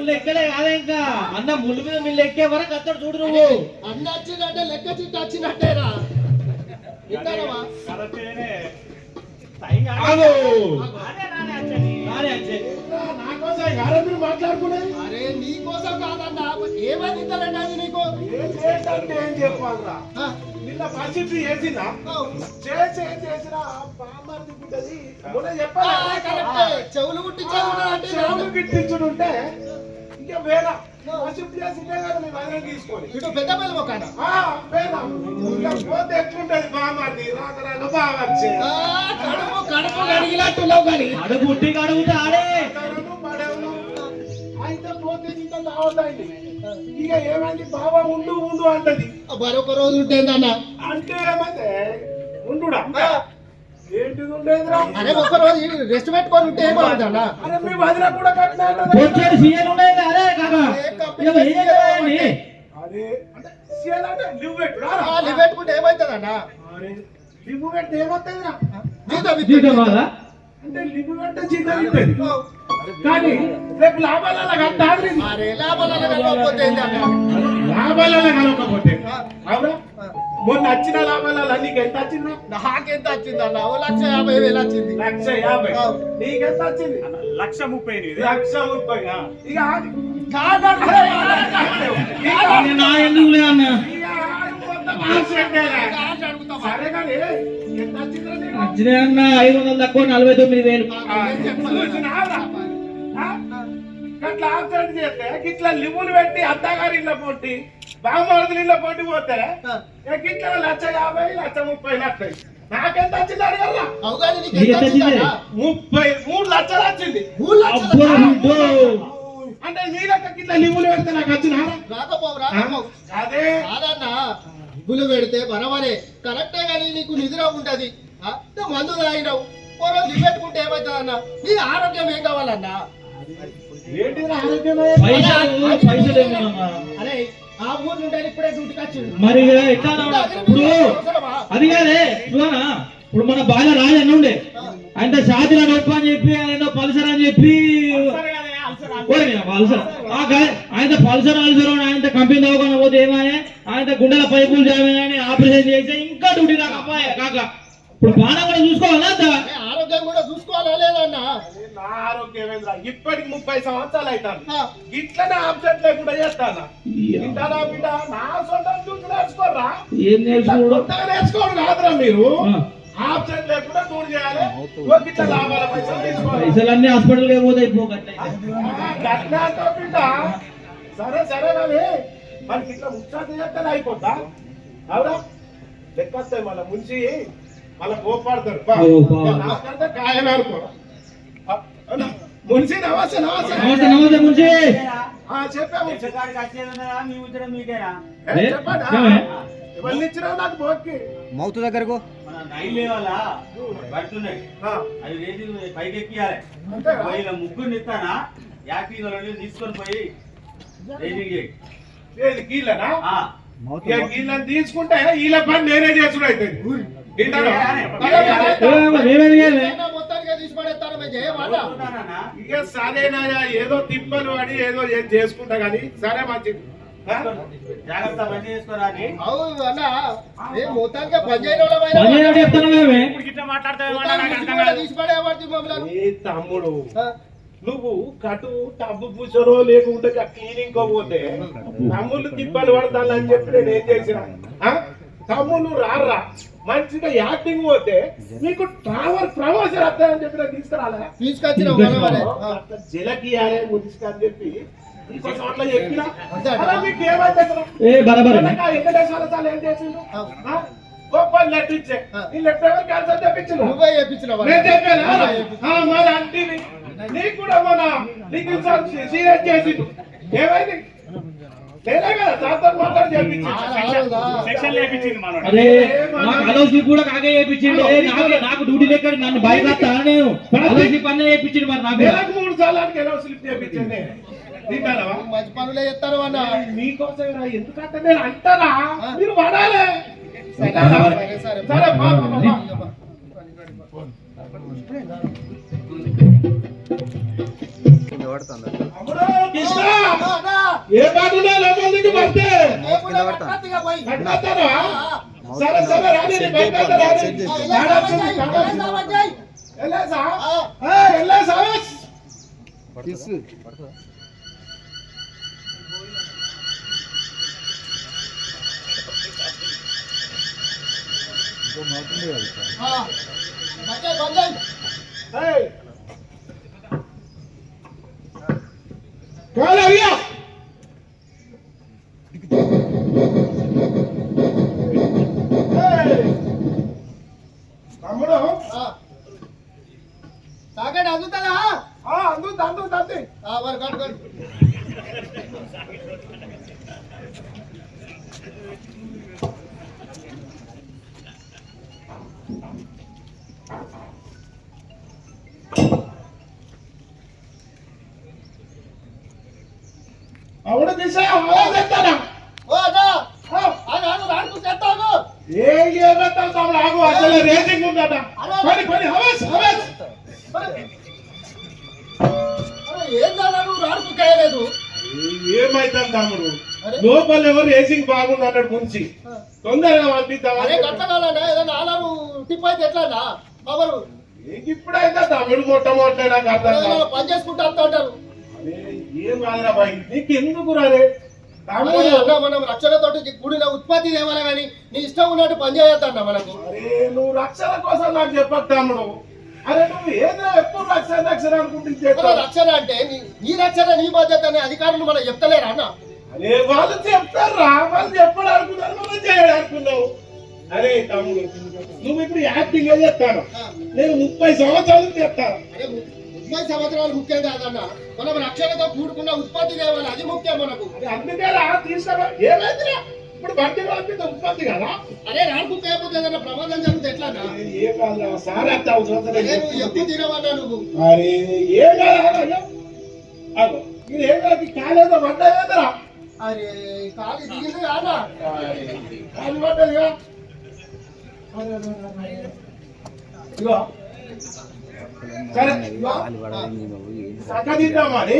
ముళ్ళు ఎక్కలే కాదా ఇంకా అన్న ముళ్ళు మీద మిల్లు ఎక్కే వరకు అత్తడు చూడు నువ్వు. అన్న వచ్చిందంటే లెక్క చిట్టు వచ్చినట్టేరా. వింటారవా? మాట్లాడుకునేది అరే నీ కోసం కాదన్నా, ఏమైంది ఇంతలంటే అది నీకు ఏం చెప్పాలరా. నిన్న పరిస్థితి చేసినా చేసిన బామ్మర్ది బిడ్డది చెవులు కుట్టించాలంటే చెవులు గిట్టించుంటే ఇంకా వేళ పరిస్థితి చేసిందే కదా నేను ఆయన తీసుకొని ఇటు పెద్ద పిల్ల ఒక పోతే ఎట్లుంటది బామ్మర్ది రాక బాగా వచ్చే కడుపు కడుపు కడిగినట్టున్నావు కానీ అడుగు పుట్టి కడుగుతా ఆడే అయితే పోతే ఇంకా లావతాయింది. ఇక ఏమైంది బాబా ఉండు ఉండు అంటది. మరొక రోజు ఉంటేందన్న అంటే ఏమైంది ఉండుడా ఏంటిది ఉండేదిరా. అరే ఒక్క రోజు రెస్ట్ పెట్టుకొని ఉంటే ఏమవుతుందన్న. అరే మీ వదిన కూడా కట్టిన వచ్చాడు సీఎల్ ఉండేది అదే కాక అదే అంటే సీఎల్ అంటే లివ్ పెట్టు లివ్ పెట్టుకుంటే ఏమవుతుందన్న. అరే లివ్ పెట్టి ఏమవుతుందిరా. జీతం కాదా అంటే లివ్ పెడితే జీతం ఇస్తుంది కానీ రేపు లాభాలలో కట్టాలి. అరే లాభాలలో కలవకపోతే ఏందన్న. లాభాలలో కలవకపోతే అవునా మొన్న వచ్చిన లాభాలలో నీకు ఎంత వచ్చిందా. నాకెంత వచ్చిందన్న 1,50,000 వచ్చింది. 1,50,000 నీకెంత వచ్చింది. 1,30,000 1,30,000 ఇక నా ఎందుకులే అన్న సరే కానీ ఎంత వచ్చిందా నీకు? వచ్చినా అన్న 500 తక్కువ 49,000. అట్లా ఆబ్సెంట్ చేస్తే ఇట్లా లివ్వులు పెట్టి అత్తగారి ఇళ్ళ పోటీ బామ్మర్దుల ఇళ్ళ పోటీ పోతే ఇట్లా 1,50,000 1,30,000 నాకెంత వచ్చింది అడగల్లా. 33 లక్షలు వచ్చింది. అంటే నీ లెక్క ఇట్లా లివ్వులు పెడితే నాకు వచ్చిన అదే కాదన్న. గుళ్ళు పెడితే బరవరే కరెక్టే కానీ నీకు నిద్ర ఉంటది. మందు తాగినావు ఓ రోజు లివ్ పెట్టుకుంటే ఏమవుతుందన్న. నీ ఆరోగ్యం ఏం కావాలన్నా. అరే ఆ ఊరు నుండి ఇప్పుడే డ్యూటీకి వచ్చింది మరి ఎట్లా ఇప్పుడు అది కాదే చూడనా. ఇప్పుడు మన బాగా రాజు అన్న ఉండే ఆయన షాదిరా నొప్ప అని చెప్పి ఆయన పల్సర్ అని చెప్పి పల్సర్ ఆయన పల్సర్ అల్సర్ ఆయన కంపెనీ దవాఖాన పోతే ఏమైనా ఆయన గుండెల పైపులు జామని ఆపరేషన్ చేస్తే ఇంకా డ్యూటీ రాకపోయా కాక ఇప్పుడు బాగా కూడా చూసుకోవాలా ఆరోగ్యం కూడా చూసుకోవాలా లేదన్నా. నా ఆరోగ్యం ఇప్పటికి 30 సంవత్సరాలు అవుతాను ఇట్లనే ఆబ్సెంట్ లేకుండా చేస్తానా. ఇంటానా బిడ్డ నా సొంత చూసి నేర్చుకోరా. ఏం నేర్చుకోవడం నేర్చుకోవడం కాదురా మీరు. ఆబ్సెంట్ లేకుండా దూరం చేయాలి. ఇట్లా లాభాల పైసలు తీసుకోవాలి. పైసలన్నీ హాస్పిటల్ పోతాయి బిడ్డ. సరే సరే కానీ మనకి ఇట్లా ముచ్చాత చేస్తే అయిపోతా అవునా. లెక్క వస్తాయి మళ్ళీ ముంచి మళ్ళీ కోపాడతారు. నాకంటే కాయలు అనుకో మున్సి నమస్తే నమస్తే నమస్తే నమస్తే మున్సి చెప్పాము ఇవన్నీ ఇచ్చినా నాకు బోక్కి మౌత్ దగ్గరకు పైకి ఎక్కియాలి. ముగ్గురు ఇస్తానా 50 కిలోలు తీసుకొని పోయి గీళ్ళనా గీళ్ళని తీసుకుంటే వీళ్ళ పని నేనే చేసుడు అవుతుంది. ఇక సరేనా ఏదో తిప్పలు పడి ఏదో చేసుకుంటా కానీ సరే మంచిది. జాగ్రత్త పని చేసుకోరాని మొత్తానికి తమ్ముడు నువ్వు కటు టబ్బు పూసరో లేకుంటే క్లీనింగ్ పోతే తమ్ముళ్ళు తిప్పలు పడతానని చెప్పి నేను ఏం చేసిన తమ్ముళ్ళు రారా మంచిగా యాక్టింగ్ పోతే నీకు ట్రావెల్ ప్రమోషన్ వస్తాయని చెప్పి నేను తీసుకురాలే తీసుకొచ్చిన జిలకియాలే మున్సిపల్ అని చెప్పి అట్లా చెప్పిన మీకు వెంకటేశ్వర ఏం చేసిండు గొప్పలు లెటర్ ఇచ్చే ఈ లెటర్ ఎవరు క్యాన్సర్ తెప్పించిన నువ్వే చెప్పించిన నేను చెప్పాను మన అంటివి నీకు కూడా మన నీకు సీరియస్ చేసిండు ఏమైంది కూడా కాకే చేయించిండు. నాకు డ్యూటీ లెక్క నన్ను బయట నేను పని చేయించిండు. మరి నాకు 3 సార్లు స్లిప్ చేయించండి. మంచి పనులే చెప్తారు అన్న మీకోసం ఎందుకంటే నేను అంటారా మీరు పడాలి. సరే కృష్ణ ఏ పాటలో లోపలికి పడితే లేకుండా పక్కతిగా పోయి. కట్టేస్తారా? సరే సరే రాని బయట రాని ఎల్లేసా ఎల్లేసా కాలు అయ్యా తమ్ముడు తాగండి అందుతుందా అందుతుంది మరి కట్టు కట్టు అవును దిశ చెప్తానా ఓ అదా ఆగు రాడుకు చేస్తాను ఏ ఏమంటావు తమ్ముడు ఆగు అసలు రేసింగ్ ఉందట పని పని హవస్ హవస్ ఏం కాదా నువ్వు రాడుకు కాయలేదు ఏమైతాం తమ్ముడు లోపల ఎవరు రేసింగ్ బాగుంది అన్నాడు ముంచి తొందరగా పంపిద్దాం అరే కట్టగలనా ఏదైనా ఆలారు టిప్ అయితే ఎట్లా బాబరు ఇప్పుడైతే తమ్ముడు మొట్టమొదటి నాకు అర్థం కాదు పని చేసుకుంటా వస్తా ఉంటారు అరే, ఏం కాదురా బాయ్ నీకు ఎందుకు రారే తమ్ముడు అన్న మనం రక్షణతోటి కూడిన ఉత్పత్తి తేవాలి కానీ నీ ఇష్టం ఉన్నట్టు పని చేయొద్దన్న మనకు అరే నువ్వు రక్షణ కోసం నాకు చెప్పకు తమ్ముడు అరే నువ్వు ఏదో ఎప్పుడు రక్షణ రక్షణ అనుకుంటే మన రక్షణ అంటే నీ రక్షణ నీ బాధ్యత అనే అధికారులు మనం చెప్తలేరా అన్న అరే వాళ్ళు చెప్తారా వాళ్ళు చెప్పడం అనుకున్నారు మనం చేయడం అనుకున్నావు అరే తమ్ముడు నువ్వు ఇప్పుడు యాక్టింగ్ చేస్తాను నేను 30 సంవత్సరాలు చెప్తాను అరే 30 సంవత్సరాలు ముఖ్యం కాదన్న మనం రక్షణతో కూడుకున్న ఉత్పత్తి తేవాలి అది ముఖ్యం మనకు అందుకే రా తీసుకురా ఏమైందిరా ఇప్పుడు బండి పంపితే ఉత్పత్తి కదా అరే రాడుకు కాకపోతే ఏదైనా ప్రమాదం జరిగితే ఎట్లా అన్న? ఏం కాదు సార్ అంత అరే నువ్వు ఎక్కువ తినవన్నా నువ్వు అరే ఏం కాదు అదో ఇది ఏం కాదు కాలేదో పడ్డా అరే కాలి దిగింది కాదా కాలు పడ్డదిగా ఇగో సరే ఇగో సంకదిద్దామా అని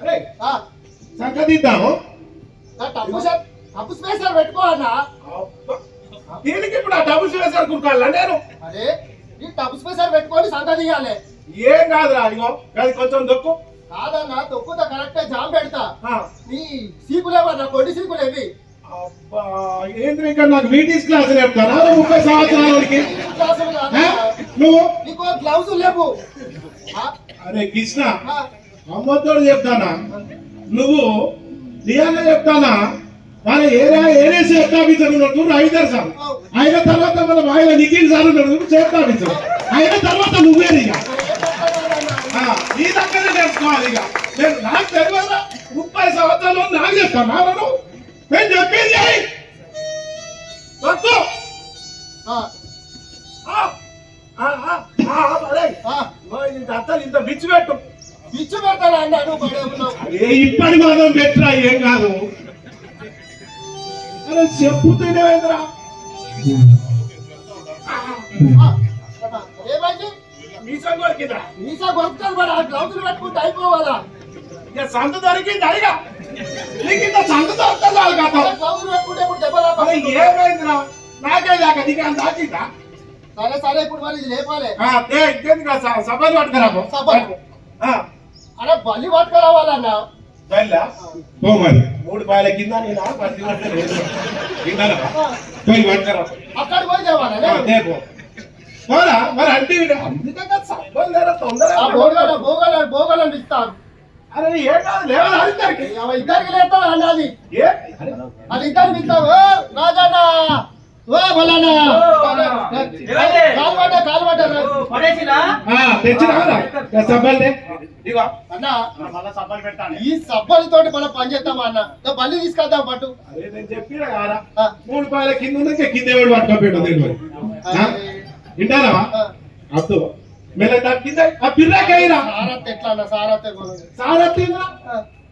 అరే ఆ, సంకదిద్దాము నా టప్పు స్పేసర్ పెట్టుకో అన్న దీనికి ఇప్పుడు ఆ డబ్బు వేసారు కుడుకోవాలా నేను అరే ఈ టప్పు స్పేసర్ పెట్టుకొని సంత తీయాలి ఏం కాదురా ఇగో అది కొంచెం దొక్కు కాదన్నా తొక్కుతా కరెక్ట్ జామ్ పెడతా ఆ. నీ సీకులేవన్నా కొద్ది సీకులు ఏవి అబ్బా ఏంటి ఇక్కడ నాకు వీటీస్ క్లాస్ చెప్తారా 30 సంవత్సరాలకి క్లాసులు కాదా? నువ్వు నీకు గ్లౌజ్ లేవు ఆ, అరే కృష్ణ ఆ, అమ్మతోడు చెప్తానా నువ్వు నిజంగా చెప్తానా మన ఏరియా సేఫ్టీ ఆఫీసర్ ఉన్నట్టు రైడర్ సార్ అయిన తర్వాత మన ఆయన నిఖిల్ సార్ ఉన్నాడు సేఫ్టీ ఆఫీసర్ అయిన తర్వాత నువ్వే ఇక నీ దగ్గర నేర్చుకోవాలి ఇక నేను నాకు తెలియదా 30 సంవత్సరాలు నాకు చెప్తాను నేను చెప్పేది చేయి వద్దు. ఆ, అరే, ఆ. ఇంత బిచ్చు పెట్టు పిచ్చు పెడతాడా అన్న నువ్వు పడే ఉన్నావు అరే ఇప్పటి మాత్రం పెట్టరా ఏం కాదు అరే చెప్పుతూనే వేదరా ఏమైంది మీసం కొరికిందా వీసా కొడుతుంది మరి ఆ గ్లౌజులు పెట్టుకుంటే అయిపోవాలా ఇక సంత దొరికింది అడిగా నీకు ఇంత సంత దొరుకుతా చాలు కదా గ్లౌజులు పెట్టుకుంటే ఇప్పుడు దెబ్బలా అరే ఏమైందిరా నాకే దాకా నీకు అంత దాకిందా సరే సరే ఇప్పుడు మరి ఇది లేపాలి ఇంకేంది సభలు పట్టుకురా సభలు. అరే బలి పట్టుకురావాలన్న పో మరి 3 పాయల కింద నేను పత్తి పట్టలేదు పోయి పట్టుకురా అక్కడికి పోయి తేవాలా పోరా మరి అంటే అందుకే సబ్బలు లేరా తొందరగా భోగాలను ఇస్తాను అరే ఏం కాదు లేవాలి అందరికి ఇద్దరికి లేస్తావు అన్న అది ఏ అది ఇద్దరికి ఇస్తావు రాజన్న ఓ బలన్న కాలువడ్డ పడేసినా తెచ్చినా సబ్బల్దే ఇగో అన్న మళ్ళా సబ్బలు పెట్టాలి ఈ సబ్బలతోటి మనం పని చేద్దామా అన్న బల్లి తీసుకొద్దాం పట్టు అరే నేను చెప్పినా కారా 3 పాయల కింద ఉన్నకే కింద ఎవడు పట్టుకోబెట్టు తెలియదు వింటారా అద్దు మెల్ల దాని కింద ఆ పిర్రాకైరా సారత్ ఎట్లా అన్న సారత్ సారత్తిందా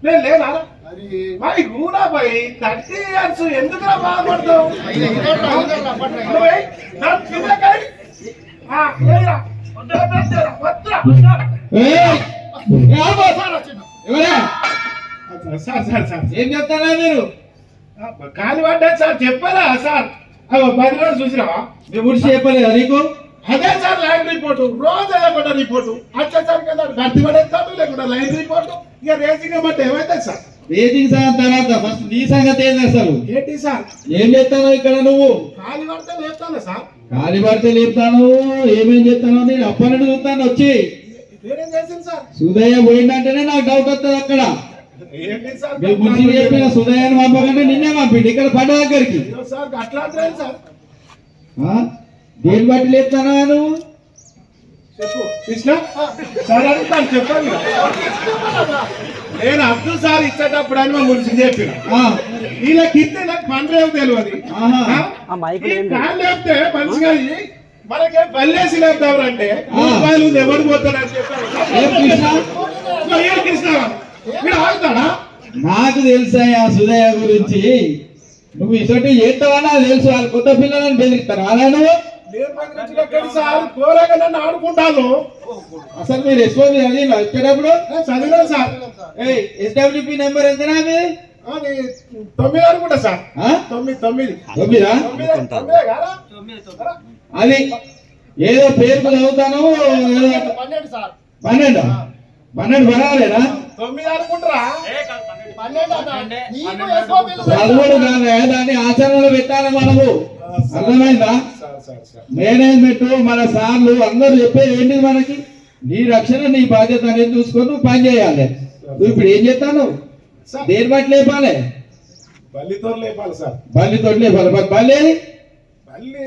నేను లేనా అది మరి గూడా పోయి 30 ఇయర్స్ ఎందుకురా బాధపడతావు నువ్వే దాని పిర్రాకై ఏరా వద్దురా వద్దురా ఎవరా సార్ సార్ సార్ ఏం చెప్తారా మీరు? కాలు పడ్డా సార్ చెప్పారా సార్? 10 రోజులు చూసినావా? మీ ముడిచి చెప్పలేదా నీకు? అదే సార్ లైన్ రిపోర్టు రోజు ఏదొకట రిపోర్టు అట్లా సార్ కదా గట్టి పడేస్తాడు లేకుండా లైన్ రిపోర్టు ఇక రేసింగ్ బట్టి ఏమైతే సార్ రేటింగ్ సంగతి తర్వాత ఫస్ట్ నీ సంగతి ఏంది అసలు? ఏంటి సార్ ఏం చేస్తాను ఇక్కడ నువ్వు? కాలు పడితే లేపుతాను సార్. కాలి పడితే లేపుతాను, ఏమేం చేస్తాను నేను అప్పటి చూస్తాను వచ్చి. నేనేం చేసింది సార్? సుదయ్య పోయిందంటేనే నాకు డౌట్ వస్తుంది అక్కడ. ఏంటి సార్? మీరు ముందు చెప్పిన సుదయ్యని పంపకంటే నిన్నే పంపిండి ఇక్కడ పంట దగ్గరికి. అయ్యో సార్ అట్లా అంటే సార్ ఆ? దేని బట్టి లేపుతానా నువ్వు? చెప్పు కృష్ణ సార్ అడుగుతాను చెప్పండి. నేను అబ్దుల్ సార్ ఇచ్చేటప్పుడు అని మా మునిసి చెప్పిన ఆ, వీళ్ళకి ఇస్తే నాకు పని రేవు తెలియదు. ఆహా. ఈ కాలు లేపితే మంచిగా అయ్యి మనకేం పల్లెసి లేపుతారంటే రూపాయలు ఎవరు పోతాడని చెప్పారు. ఏం కృష్ణ? ఏ కృష్ణ వీడు ఆగుతాడా? నాకు తెలుసాయా సుదయ్య గురించి. నువ్వు ఇసొంటి చేస్తావని నాకు తెలుసు. వాళ్ళు కొత్త పిల్లలని బెదిరిస్తారు అలా నువ్వు. నేను పక్కన సార్ కోరగా నన్ను ఆడుకుంటాను. అసలు మీరు ఎస్ఓబి చదివినా వచ్చేటప్పుడు? చదివాను సార్. ఎస్డబ్ల్యూపీ నెంబర్ ఎంతనా మీది? అది 9 అనుకుంటా సార్. ఆ? 9 తొమ్మిదా? 9 కాదా? అది ఏదో పేరుకు చదువుతాను. ఏదో 12 సార్. 12 పర్వాలేదా? 9 అనుకుంటారా? 12 అన్న. నీకు SOP లు చదువుడు కాదా, దాన్ని ఆచరణలో పెట్టాలి మనము. అర్థమైందా? సార్ సార్ సార్ మేనేజ్మెంట్ మన సార్లు అందరూ చెప్పేది ఏంటిది మనకి? నీ రక్షణ నీ బాధ్యత అనేది చూసుకొని నువ్వు పని చేయాలి. నువ్వు ఇప్పుడు ఏం చేస్తాను? సార్ దేని బట్టి లేపాలి? బల్లితో లేపాలి సార్. బల్లి తోటి లేపాలి. మరి బల్లి ఏది? బల్లి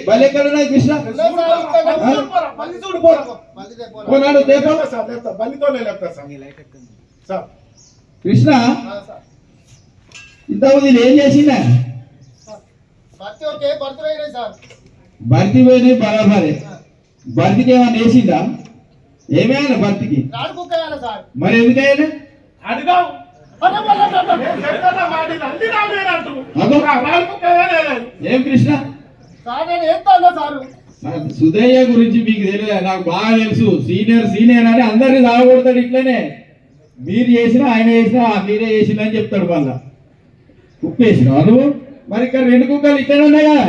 బల్లి ఎక్కడ ఉన్నాయి కృష్ణ? బల్లి చూడు పోరా. మళ్ళీ కొన్నాడు తేపా. లేపుతా సార్ లేపుతా బల్లితోనే లేపుతా సార్. Sir Krishna sir. ఇంతకుముందు ఇది ఏం చేసిందా? భర్తీ ఓకే భర్తీ అయినాయి సార్. భర్తీ పోయినాయి బరాబరే. భర్తీకి ఏమన్నా వేసిందా? ఏమేయాలి భర్తీకి? రాడు కుక్క వేయాలి సార్. మరి ఎందుకైనా అడిగావు అరే మళ్ళా నేను చెప్తానా వాడిని అన్ని నా మీద అంటారు. అదో. వాళ్ళకు కదలేదు. ఏం కృష్ణ? సార్ నేను ఏస్తాను సార్. సుధయ్య గురించి మీకు తెలియదు, నాకు బాగా తెలుసు. సీనియర్ అని అందరినీ తాగకూడతాడు ఇట్లనే. మీరు చేసినా ఆయన చేసినా మీరే చేసిన అని చెప్తాడు. మళ్ళా కుక్క వేసినావు నువ్వు. మరి ఇక్కడ 2 కుక్కలు ఇట్లనే ఉన్నాయి కదా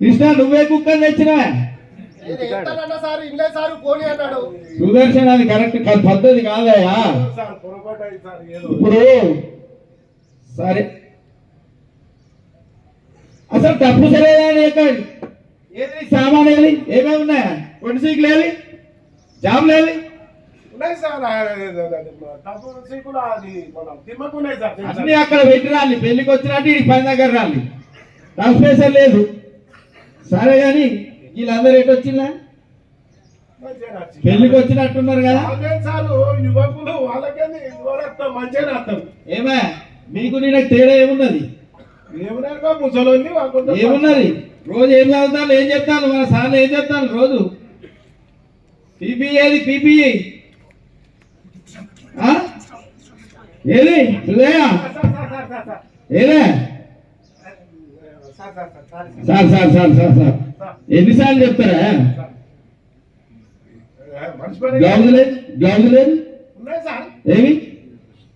కృష్ణ. నువ్వే కుక్కలు తెచ్చినా? నేను ఏస్తానన్నా సార్. ఇల్లే సార్ పోనీ అన్నాడు. సుదర్శన్ అది కరెక్ట్ పద్ధతి కాదయా. సార్ పొరపాటు అయింది సార్ ఏదో. ఇప్పుడు సరే అసలు తప్పు సరేదా? ఏది సామాన్ ఏది? ఏమేమి ఉన్నాయా? కొన్ని సీకులు ఏది? జాబ్ లేదు. ఉన్నాయి సార్ డబ్బు సీకులు అది మనం తిమ్మకున్నాయి సార్. అన్ని అక్కడ పెట్టి రాలి. పెళ్లికి వచ్చినట్టు ఈ పని దగ్గర రాలి. నాకు స్పేషల్ లేదు. సరే కానీ వీళ్ళందరూ ఎటు వచ్చిందా? పెళ్లికి వచ్చినట్టున్నారు కదా. వాళ్ళే సార్ యువకులు వాళ్ళకేది యువరత్వం మంచిగా అర్థం. ఏమే మీకు నీకు తేడా ఏమున్నది? ఏమన్నా ముసలోని ఏమున్నది? రోజు ఏం చదువుతాను, ఏం చెప్తాను? మన సార్లు ఏం చెప్తాను రోజు? పీపీ ఏది? పీపీ ఏది? సుధయ్య ఏదే? సార్ ఎన్నిసార్లు చెప్తారా? గ్లౌజ్ లేదు ఉన్నాయి సార్. ఏమి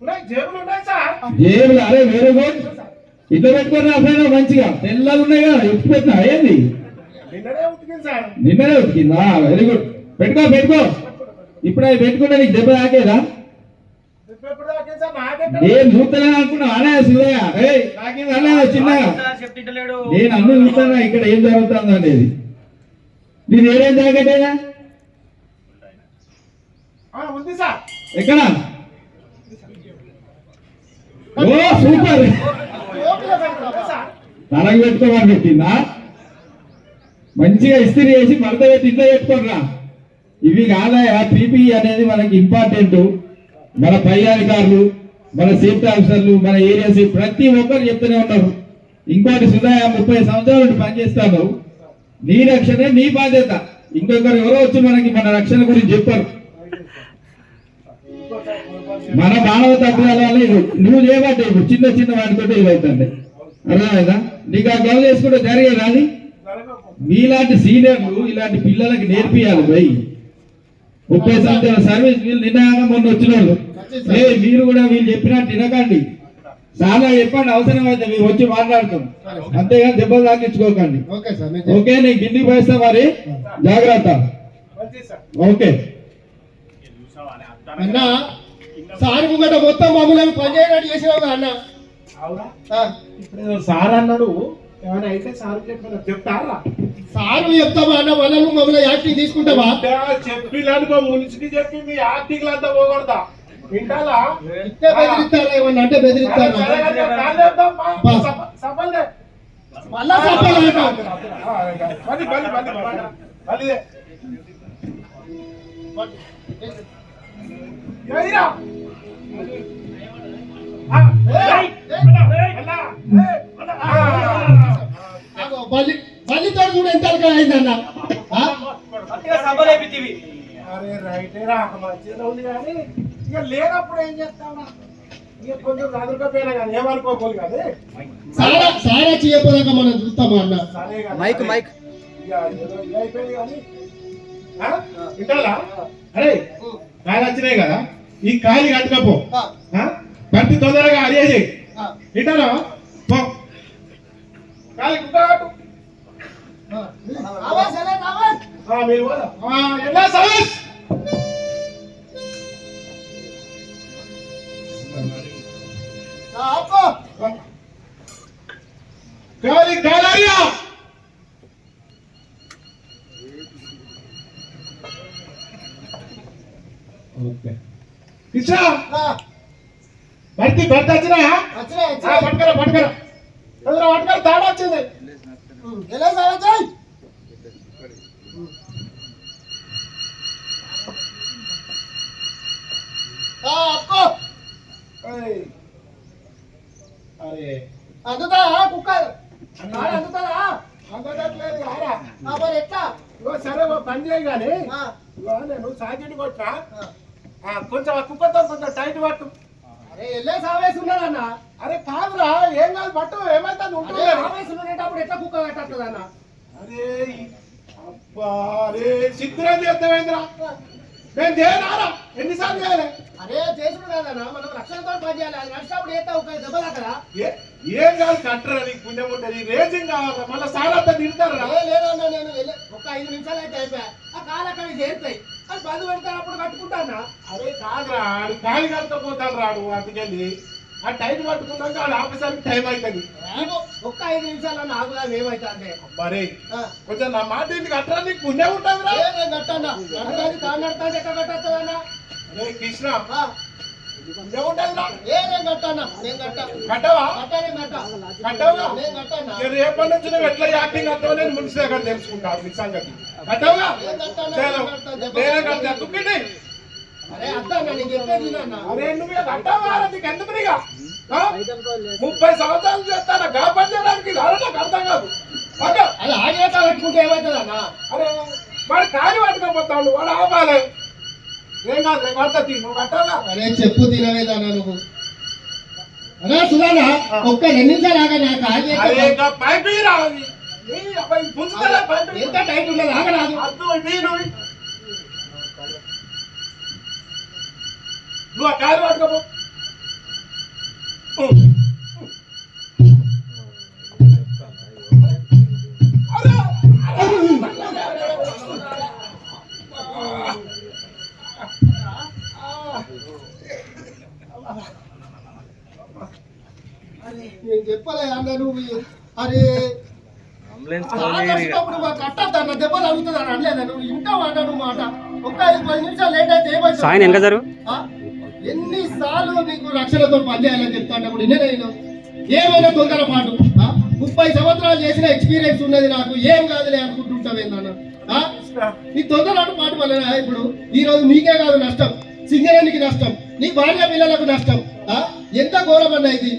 ఉన్నాయి జేబులు ఉన్నాయి సార్. జేబులు? అరే వేరే గుడ్. ఇట్లా పెట్టుకొని రాసాను మంచిగా. తెల్లగా ఉన్నాయి కదా, ఎత్తు పెట్టినా ఏంది? నిన్ననే ఉతికింది సార్. నిన్ననే ఉతికిందా? Very good. పెట్టుకో. ఇప్పుడు అవి పెట్టుకుంటే నీకు దెబ్బ తాకేదా? ఎప్పుడు దాకా సార్ నాకెక్కడ నేను చూస్తలేను అనుకున్నా. అనే సుధయ్య నాకేది అనలేదు చిన్నగా. నేను అన్ని చూస్తానా ఇక్కడ ఏం జరుగుతుందో అనేది. నేను ఏదేం జాకెటేనా? ఉంది సార్. ఎక్కడ? ఓ సూపర్. తనకు పెట్టుకోమని పెట్టిందా? మంచిగా ఇస్త్రీ చేసి మడత పెట్టి ఇంట్లో పెట్టుకోరా. ఇవి కాదయా. పీపీ అనేది మనకి ఇంపార్టెంట్. మన పై అధికారులు, మన సేఫ్టీ ఆఫీసర్లు, మన ఏరియా ప్రతి ఒక్కరు చెప్తూనే ఉన్నారు. ఇంకోటి సుధయ్య 30 సంవత్సరాల నుండి పనిచేస్తాను. నీ రక్షణే నీ బాధ్యత. ఇంకొకరు ఎవరో వచ్చి మనకి మన రక్షణ గురించి చెప్పారు. మన మానవ తత్వాలు నువ్వు చేయబట్టే ఇప్పుడు చిన్న వాటితో ఇదవుతుంది. అర్థమైందా? నీకు ఆ గ్లౌజ్ వేసుకుంటే జరిగేది అది. మీలాంటి సీనియర్లు ఇలాంటి పిల్లలకి నేర్పియాలి. పోయి 30 సంవత్సరాల సర్వీస్ వీళ్ళు నిన్న మొన్న వచ్చిన వాళ్ళు మీరు కూడా వీళ్ళు చెప్పినట్టు వినకండి, చాలా చెప్పండి, అవసరం అయితే మీరు వచ్చి మాట్లాడతాం, అంతేగాని దెబ్బలు తాకించుకోకండి. ఓకే సార్ ఓకే, నీకు గిన్నె పోయిస్తా మరి, జాగ్రత్త. ఓకే అన్న సార్ ముంగట మొత్తం మమ్మల్ని పనిచేయడానికి చేసినావు అన్న. అవునా? ఇప్పుడు సార్ అన్నాడు, ఏమైనా అయితే సార్ చెప్తారా? సార్ చెప్తావా అన్న, మళ్ళీ నువ్వు మమ్మల్ని యాక్టింగ్ తీసుకుంటావా? చెప్పిననుకో మున్సికి చెప్పి మీ ఆర్టికల్ అంతా పోగొడతా. వింటాలా? ఇట్టే బెదిరిస్తారా ఏమన్నా అంటే బెదిరిస్తారా? సఫల్దే మళ్ళా చెప్పాలి బల్లితో కూడా ఎంత అయిందన్న. సభలు అయిపోయి అరే రైటే రా, మంచిగా ఉంది కానీ ఇక లేనప్పుడు ఏం చేస్తావునా? ఇక కొంచెం చదువుకపోయినా కానీ ఏమనుకోకూడదు కానీ సారా చేయకపోయాక మనం చూస్తామా అన్న. సరే కదా. మైక్ మైక్ ఇక ఏదో ఇది అయిపోయింది కానీ వింటారా? అరే కాయలు వచ్చినాయి కదా, ఈ కాయలు కట్టుకపో, కట్టి తొందరగా అరియేసి వింటారా? కాయలు కుక్క కట్టు. మీరు ఎలా సర్వీస్ కాలి కాలరియా ఓకే కిషా భర్తీ భర్త వచ్చినా పట్టుకరా పట్టుకరా తొందర పట్టుకరా, తాడా వచ్చింది. ఎలా సాగుతాయి? అరే అందుతా కుక్క అందుతా అందట్లేదు ఆరా. మరి ఎట్లా? సరే పని చేయి కానీ నేను సాకెట్ కొట్టా, కొంచెం ఆ కుక్కతో కొంచెం టైట్ పట్టు. అరే ఎల్లే సావేసి ఉన్నదన్న. అరే కాదురా, ఏం కాదు పట్టు, ఏమైతే ఉంటుంది. సావేసి ఉండేటప్పుడు ఎట్లా కుక్క కట్టదు అన్న? అరే అబ్బా, అరే సిద్ధురం చేద్దామేంద్రా, నేను చేయనారా? ఎన్నిసార్లు చేయాలి? అరే చేసుడు కాదన్న, మనం రక్షణతో పని చేయాలి. అది నడిచినప్పుడు ఏతా ఒక దెబ్బ కదా. ఏం కాదు కట్టరా, నీకు పుణ్యం ఉంటుంది. రేసింగ్ కావాలి, మళ్ళీ సారంతా తిడతారా? లేదన్నా, నేను ఒక 5 నిమిషాలు అయితే అయిపోయా. ఆ కాలు అక్కడికి చేరుతాయి, అది బంధు పెడతానప్పుడు కట్టుకుంటానా. అరే కాదురా, ఆడు కాలి కట్టుకపోతాడు రాడు, అందుకని ఆ టైం పట్టుకున్నాక ఆడు ఆఫీసర్కి టైం అవుతుంది. ఒక్క 5 నిమిషాలు ఆగుదా ఏమైతే మరి కొంచెం నా మాట ఇంటికి కట్టరా, నీకు పుణ్యం ఉంటుంది రా. నేను కట్టన్నా, నడతాది తాను నడతాది ఎక్కడ కట్టద్దన్నా? అరే కృష్ణ పుణ్యం ఉంటుంది రా. నేను కట్టన్నా, నేను కట్టవా? కట్టవుగా కట్టవుగా? నేను కట్టన్నా. రేపటి నుంచి నువ్వు ఎట్లా యాక్టింగ్ అవుతావో నేను మున్సి దగ్గర తెలుసుకుంటాను నీ సంగతి. కట్టవుగా? నేనే కట్టా, తుక్కిండి. అరే అద్దన్నా, నేను చెప్పేది వినన్నా. అరే నువ్వు కట్టవా? నీకు ఎందుకు నీగా 30 సంవత్సరాలు చేస్తాను గా పని చేయడానికి, నాకు అర్థం కాదు. అది ఆగేత కట్టుకుంటే ఏమవుతుందన్నా? అరే వాడు కాలి పట్టుకోపోతాడు, వాడు ఆపాలి. ఏం కాదు, నేను కడతా, నువ్వు కట్టాలా? అరే చెప్పు తినవేదన్నా నువ్వు. అరే సుధానా, ఒక్క 2 నిమిషాలు ఆగా, నాకు ఆగే. అరే ఇంకా పైపు రావాలి, పుంజుతలే పైపు. ఎంత టైట్ ఉండదు, ఆగరాదు. నువ్వు ఆ కాలు పట్టుకోపో. నేను చెప్పలే అన్న నువ్వు. అరే ఆగస్టుప్పుడు మాకు కట్టద్దన్న, దెబ్బలు అడుగుతుందని అనలేదా నువ్వు? ఇంటావు అన్న నువ్వు మాట. ఒక్క 5 నిమిషాలు లేట్ అయితే ఏమైతే? ఎన్నిసార్లు నీకు రక్షణతో పనిచేయాలని చెప్తాను, నేను ఏమైనా తొందరపాటు. 30 సంవత్సరాలు చేసిన ఎక్స్పీరియన్స్ ఉన్నది నాకు, ఏం కాదులే అనుకుంటుంటావేందన్న. నీ తొందరపాటు పాటు వల్ల ఇప్పుడు ఈ రోజు నీకే కాదు నష్టం, సింగరేణికి నష్టం, నీ భార్య పిల్లలకు నష్టం. ఎంత ఘోరం అన్న ఇది.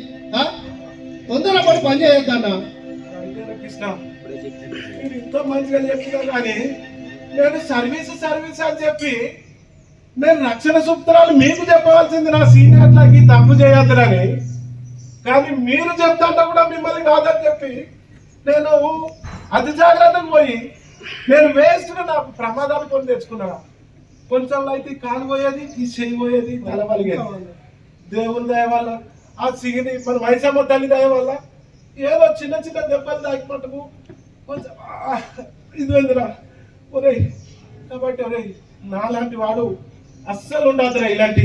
తొందరపాటు పని చేయొద్దన్నా. ఎంతో మంచిగా చెప్పినా కానీ నేను సర్వీస్ అని చెప్పి నేను రక్షణ సూత్రాలు మీకు చెప్పవలసింది నా సీనియర్లకి తప్పు చేయొద్దునని, కానీ మీరు చెప్తాంటే కూడా మిమ్మల్ని కాదని చెప్పి నేను అతి జాగ్రత్తకు పోయి నేను వేస్ట్గా నాకు ప్రమాదాలు కొని తెచ్చుకున్నా. కొంచెం అయితే కాలు పోయేది ఈ చెయ్యి పోయేది తల పలిగేది. దేవుని దయ వల్ల ఆ సిగిని మన మైసమ్మ తల్లి దయ వల్ల ఏదో చిన్న చిన్న దెబ్బలు తాకిపట్టుకు కొంచెం ఇది ఉందిరా ఒరేయ్. కాబట్టి ఒరేయ్ నాలాంటి వాడు అస్సలు ఉండదురా ఇలాంటి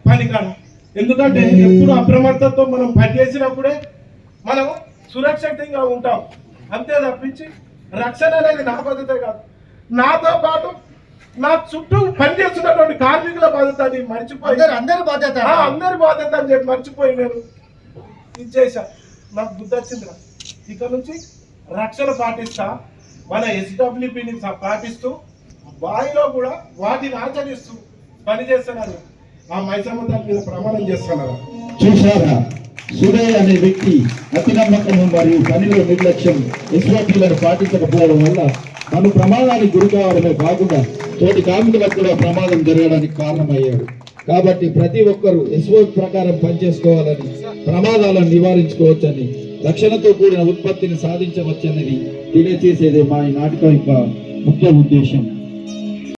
పని కాదు. ఎందుకంటే ఎప్పుడు అప్రమత్తతో మనం పని చేసినప్పుడే మనం సురక్షితంగా ఉంటాం. అంతే తప్పించి రక్షణ అనేది నా బాధ్యత కాదు, నాతో పాటు నా చుట్టూ పనిచేస్తున్నటువంటి కార్మికుల బాధ్యత అని మర్చిపోయి అందరి బాధ్యత అందరి బాధ్యత అని చెప్పి మర్చిపోయి నేను ఇది చేశా. నాకు బుద్ధి వచ్చిందిరా. ఇక నుంచి రక్షణ పాటిస్తా, మన SWPని పాటిస్తూ వాయిలో కూడా వాటిని ఆచరిస్తూ పని చేస్తున్నారు. ఆ మైసమ్మ తల్లి మీద ప్రమాణం చేస్తున్నారు. చూశారా, సుధయ్ అనే వ్యక్తి అతి నమ్మకము మరియు పనిలో నిర్లక్ష్యం SOPలను పాటించకపోవడం వల్ల తను ప్రమాదానికి గురి కావడమే కాకుండా తోటి కార్మికులకు కూడా ప్రమాదం జరగడానికి కారణమయ్యాడు. కాబట్టి ప్రతి ఒక్కరూ SOP ప్రకారం పనిచేసుకోవాలని, ప్రమాదాలను నివారించుకోవచ్చని, రక్షణతో కూడిన ఉత్పత్తిని సాధించవచ్చనేది తెలియజేసేదే మా ఈ నాటకం యొక్క ముఖ్య ఉద్దేశం.